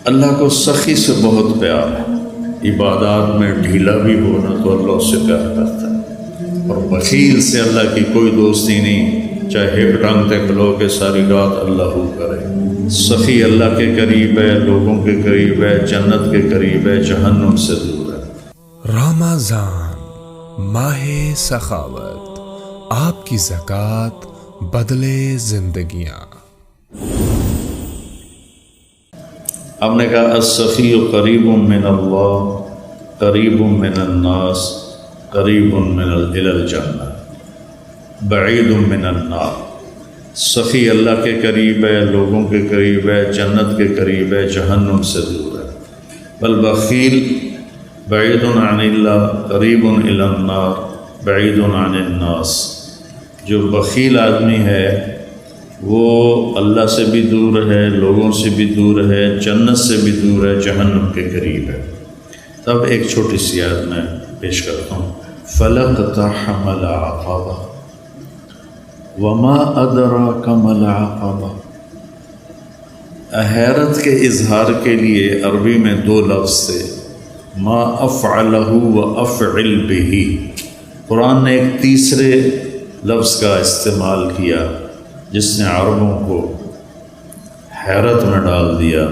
اللہ کو سخی سے بہت پیار ہے، عبادات میں ڈھیلا بھی ہونا تو اللہ اس سے پیار کرتا ہے، اور بخیل سے اللہ کی کوئی دوستی نہیں، چاہے ایک ڈنگ تک لو کہ ساری رات اللہ ہو کرے۔ سخی اللہ کے قریب ہے، لوگوں کے قریب ہے، جنت کے قریب ہے، جہنم سے دور ہے۔ رمضان ماہ سخاوت، آپ کی زکوٰۃ بدلے زندگیاں۔ ہم نے کہا السخی قریب من اللہ، قریب من الناس، قریب من الی الجنہ، بعید من النار۔ سخی اللہ کے قریب ہے، لوگوں کے قریب ہے، جنت کے قریب ہے، جہنم سے دور ہے۔ والبخیل بعید عن اللہ، قریب الی النار، بعید عن الناس۔ جو بخیل آدمی ہے وہ اللہ سے بھی دور ہے، لوگوں سے بھی دور ہے، جنت سے بھی دور ہے، جہنم کے قریب ہے۔ تب ایک چھوٹی سی آیت میں پیش کرتا ہوں۔ فَلَقْتَحَمَ الْعَقَبَةَ وَمَا أَدْرَاكَ مَا الْعَقَبَةُ۔ حیرت کے اظہار کے لیے عربی میں دو لفظ تھے، ما افعلہ و افعل بہ۔ قرآن نے ایک تیسرے لفظ کا استعمال کیا جس نے عربوں کو حیرت میں ڈال دیا،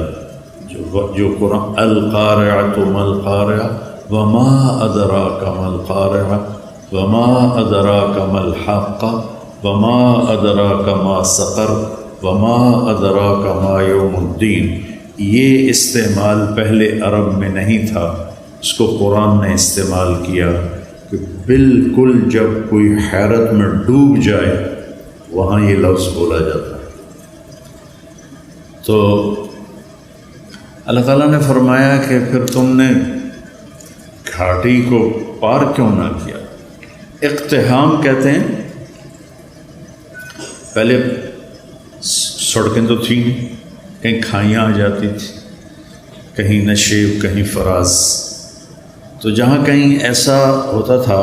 جو قرآن القارعۃ ما القارعہ وما ادراک ما القارعہ وما ادراک ما الحاقہ وما ادراک ما سقر وما ادراک ما یوم الدین۔ یہ استعمال پہلے عرب میں نہیں تھا، اس کو قرآن نے استعمال کیا کہ بالکل جب کوئی حیرت میں ڈوب جائے وہاں یہ لفظ بولا جاتا ہے۔ تو اللہ تعالیٰ نے فرمایا کہ پھر تم نے گھاٹی کو پار کیوں نہ کیا؟ اقتحام کہتے ہیں، پہلے سڑکیں تو تھیں نہیں، کہیں کھائیاں آ جاتی تھیں، کہیں نشیب، کہیں فراز۔ تو جہاں کہیں ایسا ہوتا تھا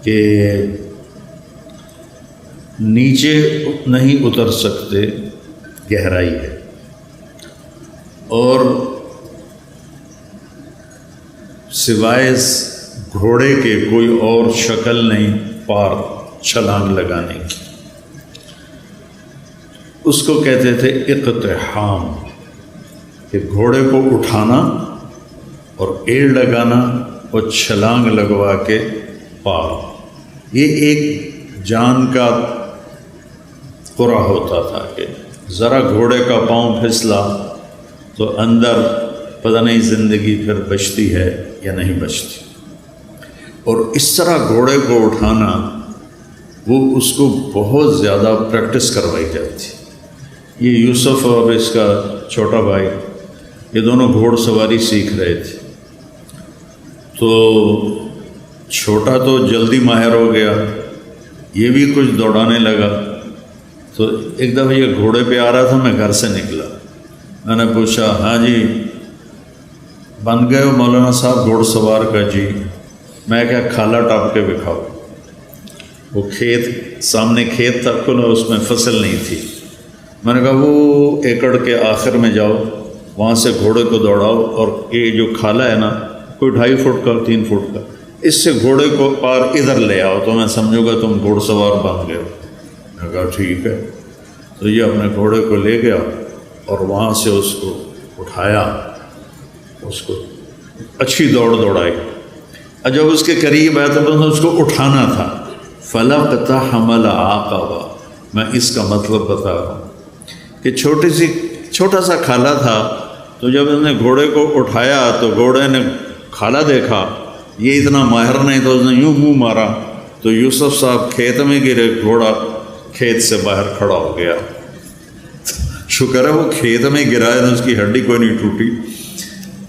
کہ نیچے نہیں اتر سکتے، گہرائی ہے، اور سوائے گھوڑے کے کوئی اور شکل نہیں پار چھلانگ لگانے کی، اس کو کہتے تھے اقتحام، کہ گھوڑے کو اٹھانا اور ایڑ لگانا اور چھلانگ لگوا کے پار۔ یہ ایک جان کا قرا ہوتا تھا کہ ذرا گھوڑے کا پاؤں پھسلا تو اندر پتہ نہیں زندگی پھر بچتی ہے یا نہیں بچتی، اور اس طرح گھوڑے کو اٹھانا وہ اس کو بہت زیادہ پریکٹس کروائی جاتی۔ یہ یوسف اور اس کا چھوٹا بھائی، یہ دونوں گھوڑ سواری سیکھ رہے تھے، تو چھوٹا تو جلدی ماہر ہو گیا، یہ بھی کچھ دوڑانے لگا۔ تو ایک دفعہ یہ گھوڑے پہ آ رہا تھا، میں گھر سے نکلا، میں نے پوچھا ہاں جی بن گئے ہو مولانا صاحب گھوڑ سوار کا؟ جی۔ میں کیا کھالا ٹاپ کے بکھاؤ۔ وہ کھیت سامنے کھیت تھا کھلا، اس میں فصل نہیں تھی۔ میں نے کہا وہ ایکڑ کے آخر میں جاؤ، وہاں سے گھوڑے کو دوڑاؤ، اور یہ جو کھالا ہے نا کوئی 2.5 فٹ کا 3 فٹ کا، اس سے گھوڑے کو پار ادھر لے آؤ تو میں سمجھوں گا تم گھوڑ سوار بن گئے ہو۔ میں نے کہا ٹھیک ہے۔ تو یہ اپنے گھوڑے کو لے گیا اور وہاں سے اس کو اٹھایا، اس کو اچھی دوڑائی، اور جب اس کے قریب آیا تو بس اس کو اٹھانا تھا۔ فَلَقْتَحَمَ الْعَقَبَةَ، میں اس کا مطلب بتا رہا ہوں کہ چھوٹا سا کھالا تھا، تو جب اس نے گھوڑے کو اٹھایا تو گھوڑے نے کھالا دیکھا یہ اتنا ماہر نہیں، تو اس نے یوں منہ مارا تو یوسف صاحب کھیت میں گرے، گھوڑا کھیت سے باہر کھڑا ہو گیا۔ شکر ہے وہ کھیت میں گرا ہے، اس کی ہڈی کوئی نہیں ٹوٹی۔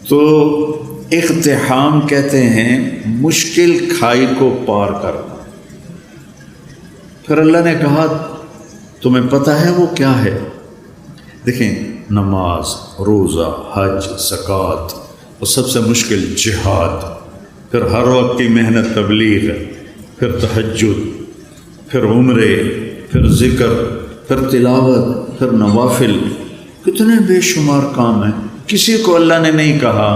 تو اقتحام کہتے ہیں مشکل کھائی کو پار کرنا۔ پھر اللہ نے کہا تمہیں پتہ ہے وہ کیا ہے؟ دیکھیں، نماز، روزہ، حج، زکوٰۃ، اور سب سے مشکل جہاد، پھر ہر وقت کی محنت تبلیغ، پھر تہجد، پھر عمرے، پھر ذکر، پھر تلاوت، پھر نوافل، کتنے بے شمار کام ہیں۔ کسی کو اللہ نے نہیں کہا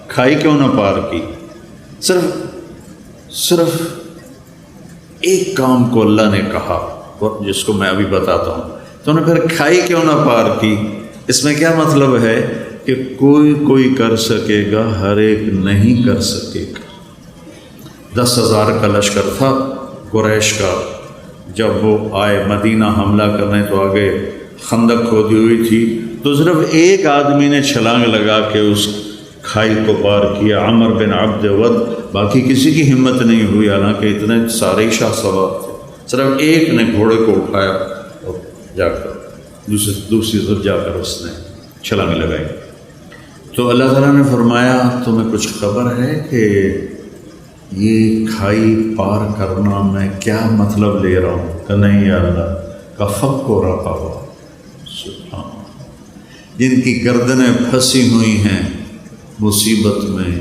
کھائی کیوں نہ پار کی، صرف ایک کام کو اللہ نے کہا جس کو میں ابھی بتاتا ہوں، تو انہیں پھر کھائی کیوں نہ پار کی۔ اس میں کیا مطلب ہے کہ کوئی کر سکے گا، ہر ایک نہیں کر سکے گا۔ 10,000 کا لشکر تھا قریش کا، جب وہ آئے مدینہ حملہ کرنے تو آگے خندق کھودی ہوئی تھی، تو صرف ایک آدمی نے چھلانگ لگا کے اس کھائی کو پار کیا، عمر بن عبد ود، باقی کسی کی ہمت نہیں ہوئی، حالانکہ اتنے سارے شاہ سوار تھے، صرف ایک نے گھوڑے کو اٹھایا اور جا کر دوسری طرف جا کر اس نے چھلانگ لگائی۔ تو اللہ تعالیٰ نے فرمایا تمہیں کچھ خبر ہے کہ یہ کھائی پار کرنا میں کیا مطلب لے رہا ہوں؟ کہ نہیں یا اللہ، کا فک کو رکھا ہوا، سبحان، جن کی گردنیں پھنسی ہوئی ہیں مصیبت میں،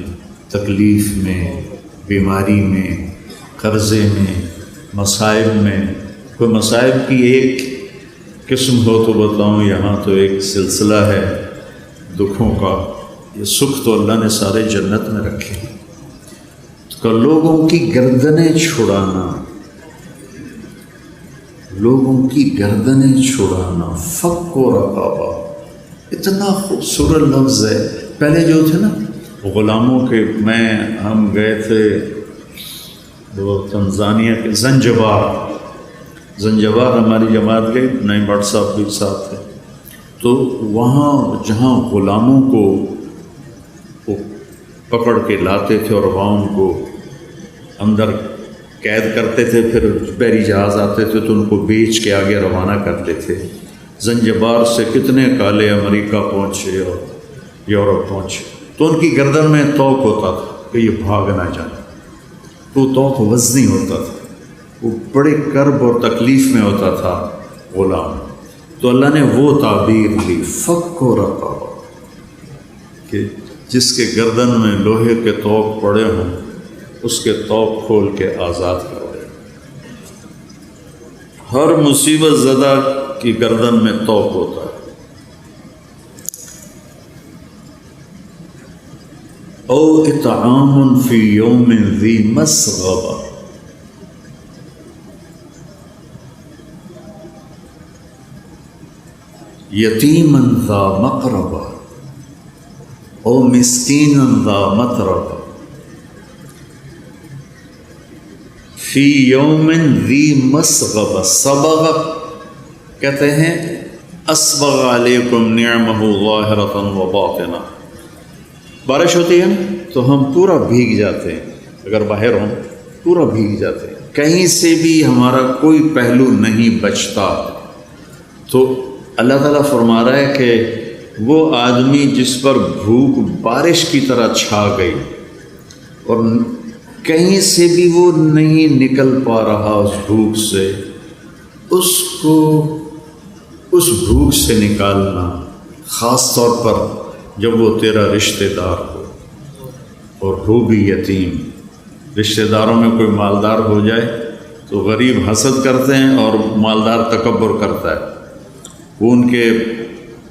تکلیف میں، بیماری میں، قرضے میں، مصائب میں۔ کوئی مصائب کی ایک قسم ہو تو بتاؤں، یہاں تو ایک سلسلہ ہے دکھوں کا۔ یہ سکھ تو اللہ نے سارے جنت میں رکھے ہیں، تو لوگوں کی گردنیں چھڑانا، لوگوں کی گردنیں چھڑانا، فک و رقابہ، اتنا خوبصورت لفظ ہے۔ پہلے جو تھے نا غلاموں کے، ہم گئے تھے وہ تنزانیہ کے زنجبار ہماری جماعت گئی، نئی بٹ صاحب بھی ساتھ تھے، تو وہاں جہاں غلاموں کو وہ پکڑ کے لاتے تھے اور وہاں ان کو اندر قید کرتے تھے، پھر بحری جہاز آتے تھے تو ان کو بیچ کے آگے روانہ کرتے تھے۔ زنجبار سے کتنے کالے امریکہ پہنچے اور یورپ پہنچے، تو ان کی گردن میں توق ہوتا تھا کہ یہ بھاگ نہ جائیں، وہ توق وزنی ہوتا تھا، وہ بڑے کرب اور تکلیف میں ہوتا تھا غلام۔ تو اللہ نے وہ تعبیر لی، فک و رقابہ، کہ جس کے گردن میں لوہے کے توق پڑے ہوں اس کے توق کھول کے آزاد کر دے۔ ہر مصیبت زدہ کی گردن میں توق ہوتا ہے۔ او اطعام فی یوم ذی مسغبہ، یتیما ذا مقربہ، او مسکینا ذا متربہ، فی یوم ذی مسغبہ۔ صبغ کہتے ہیں اسبغ علیکم نعمہ ظاہرۃ و باطنہ۔ بارش ہوتی ہے تو ہم پورا بھیگ جاتے ہیں، اگر باہر ہوں پورا بھیگ جاتے ہیں، کہیں سے بھی ہمارا کوئی پہلو نہیں بچتا۔ تو اللہ تعالیٰ فرما رہا ہے کہ وہ آدمی جس پر بھوک بارش کی طرح چھا گئی اور کہیں سے بھی وہ نہیں نکل پا رہا اس بھوک سے، اس کو اس بھوک سے نکالنا، خاص طور پر جب وہ تیرا رشتہ دار ہو اور ہو بھی یتیم۔ رشتہ داروں میں کوئی مالدار ہو جائے تو غریب حسد کرتے ہیں اور مالدار تکبر کرتا ہے، وہ ان کے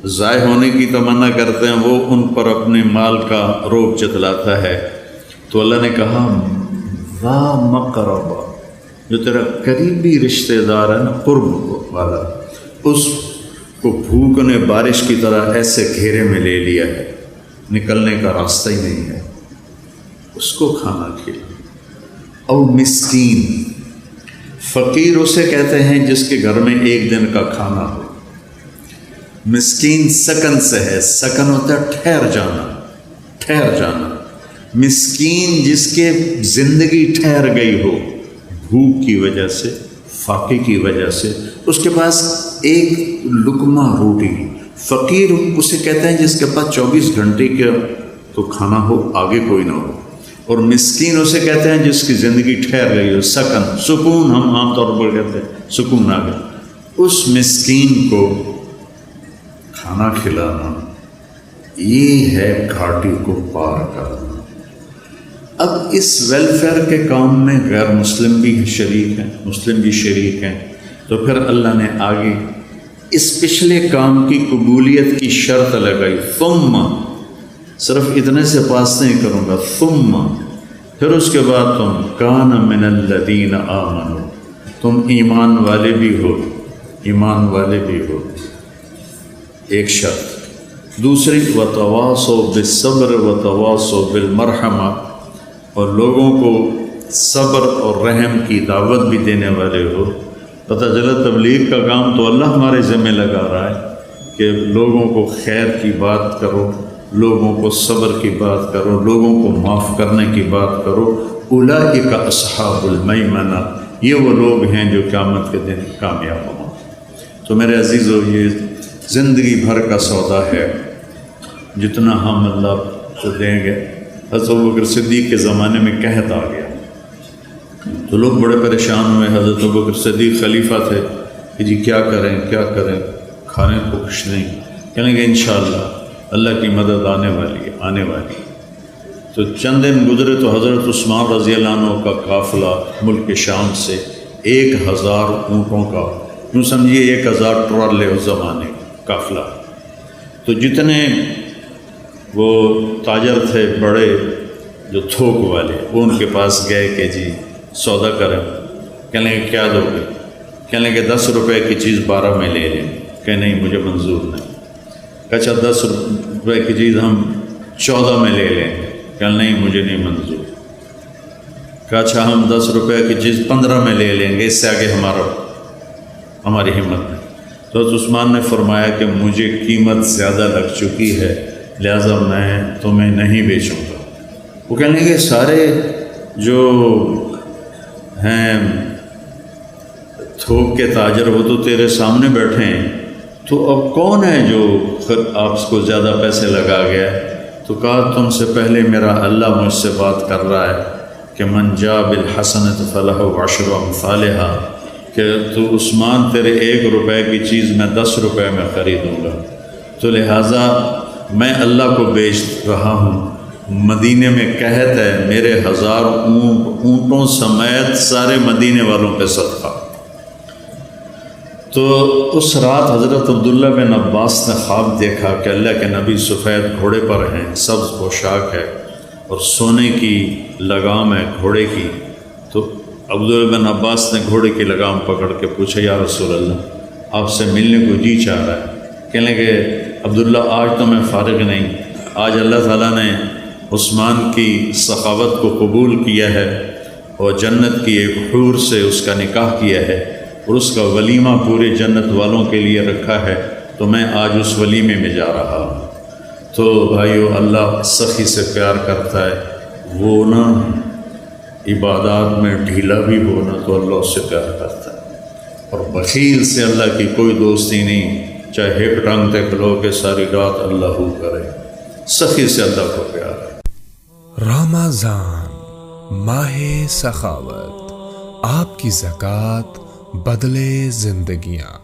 ضائع ہونے کی تمنا کرتے ہیں، وہ ان پر اپنے مال کا روب جتلاتا ہے۔ تو اللہ نے کہا ذا مقربہ، جو تیرا قریبی رشتہ دار ہے نا، قرب والا، اس کو بھوک نے بارش کی طرح ایسے گھیرے میں لے لیا ہے، نکلنے کا راستہ ہی نہیں ہے، اس کو کھانا کھلا۔ اور مسکین، فقیر اسے کہتے ہیں جس کے گھر میں ایک دن کا کھانا ہو۔ مسکین سکن سے ہے، سکن ہوتا ہے ٹھہر جانا، ٹھہر جانا۔ مسکین جس کے زندگی ٹھہر گئی ہو بھوک کی وجہ سے، فاقے کی وجہ سے، اس کے پاس ایک لقمہ روٹی۔ فقیر اسے کہتے ہیں جس کے پاس 24 گھنٹے کا تو کھانا ہو، آگے کوئی نہ ہو۔ اور مسکین اسے کہتے ہیں جس کی زندگی ٹھہر گئی ہو، سکن، سکون ہم عام طور پر کہتے ہیں، سکون آ گیا۔ اس مسکین کو کھانا کھلانا، یہ ہے گھاٹی کو پار کرنا۔ اب اس ویلفیئر کے کام میں غیر مسلم بھی شریک ہیں، مسلم بھی شریک ہیں، تو پھر اللہ نے آگے اس پچھلے کام کی قبولیت کی شرط لگائی، صرف اتنے سے پاس نہیں کروں گا، ثم پھر اس کے بعد تم کان من الذین آمنوا، تم ایمان والے بھی ہو، ایمان والے بھی ہو، ایک شرط۔ دوسری وتواصوا بالصبر وتواصوا بالمرحمہ، اور لوگوں کو صبر اور رحم کی دعوت بھی دینے والے ہو۔ پتہ چلا تبلیغ کا کام تو اللہ ہمارے ذمہ لگا رہا ہے کہ لوگوں کو خیر کی بات کرو، لوگوں کو صبر کی بات کرو، لوگوں کو معاف کرنے کی بات کرو۔ اولئک اصحاب المیمنہ، یہ وہ لوگ ہیں جو قیامت کے دن کامیاب ہوں۔ تو میرے عزیزو، یہ زندگی بھر کا سودا ہے، جتنا ہم اللہ کو دیں گے۔ حضرت ابوبکر صدیق کے زمانے میں قحط آ گیا تو لوگ بڑے پریشان ہوئے۔ حضرت ابوبکر صدیق خلیفہ تھے کہ جی کیا کریں کیا کریں، کھانے کو کچھ نہیں۔ کہنے کہ انشاءاللہ اللہ کی مدد آنے والی ہے، آنے والی ہے۔ تو چند دن گزرے تو حضرت عثمان رضی اللہ عنہ کا قافلہ ملک شام سے 1000 اونٹوں کا، یوں سمجھیے 1000 ٹرالے اس زمانے قافلہ۔ تو جتنے وہ تاجر تھے بڑے جو تھوک والے، وہ ان کے پاس گئے کہ جی سودا کریں۔ کہنے کہ کیا دو گے؟ کہنے کہ 10 روپے کی چیز 12 میں لے لیں۔ کہ نہیں مجھے منظور نہیں۔ اچھا 10 روپے کی چیز ہم 14 میں لے لیں۔ کہ نہیں مجھے نہیں منظور۔ کہ اچھا ہم 10 روپے کی چیز 15 میں لے لیں گے، اس سے آگے ہماری ہمت نہیں۔ تو حضرت عثمان نے فرمایا کہ مجھے قیمت زیادہ لگ چکی ہے، لہذا میں تمہیں نہیں بیچوں گا۔ وہ کہنے کہ سارے جو ہیں تھوک کے تاجر وہ تو تیرے سامنے بیٹھے ہیں، تو اب کون ہے جو آپ کو زیادہ پیسے لگا گیا؟ تو کہا تم سے پہلے میرا اللہ مجھ سے بات کر رہا ہے کہ من جاء بالحسنۃ فلہ عشر امثالھا، کہ تو عثمان تیرے 1 روپے کی چیز میں 10 روپے میں خریدوں گا۔ تو لہٰذا میں اللہ کو بیچ رہا ہوں۔ مدینے میں قحط ہے، میرے 1000 اونٹوں سمیت سارے مدینے والوں پہ صدقہ۔ تو اس رات حضرت عبداللہ بن عباس نے خواب دیکھا کہ اللہ کے نبی سفید گھوڑے پر ہیں، سبز پوشاک ہے اور سونے کی لگام ہے گھوڑے کی۔ تو عبداللہ بن عباس نے گھوڑے کی لگام پکڑ کے پوچھا یا رسول اللہ آپ سے ملنے کو جی چاہ رہا ہے۔ کہنے کہ عبداللہ آج تو میں فارغ نہیں، آج اللہ تعالیٰ نے عثمان کی سخاوت کو قبول کیا ہے اور جنت کی ایک حور سے اس کا نکاح کیا ہے اور اس کا ولیمہ پورے جنت والوں کے لیے رکھا ہے، تو میں آج اس ولیمے میں جا رہا ہوں۔ تو بھائیو، اللہ سخی سے پیار کرتا ہے، وہ نا عبادات میں ڈھیلا بھی ہونا تو اللہ اس سے پیار کرتا ہے، اور بخیل سے اللہ کی کوئی دوستی نہیں، چاہے ایک ٹانگ تک لو کہ ساری رات اللہ ہو کرے، سخی سے اللہ کو پیار ہے۔ رمضان ماہ سخاوت، آپ کی زکوٰۃ بدلے زندگیاں۔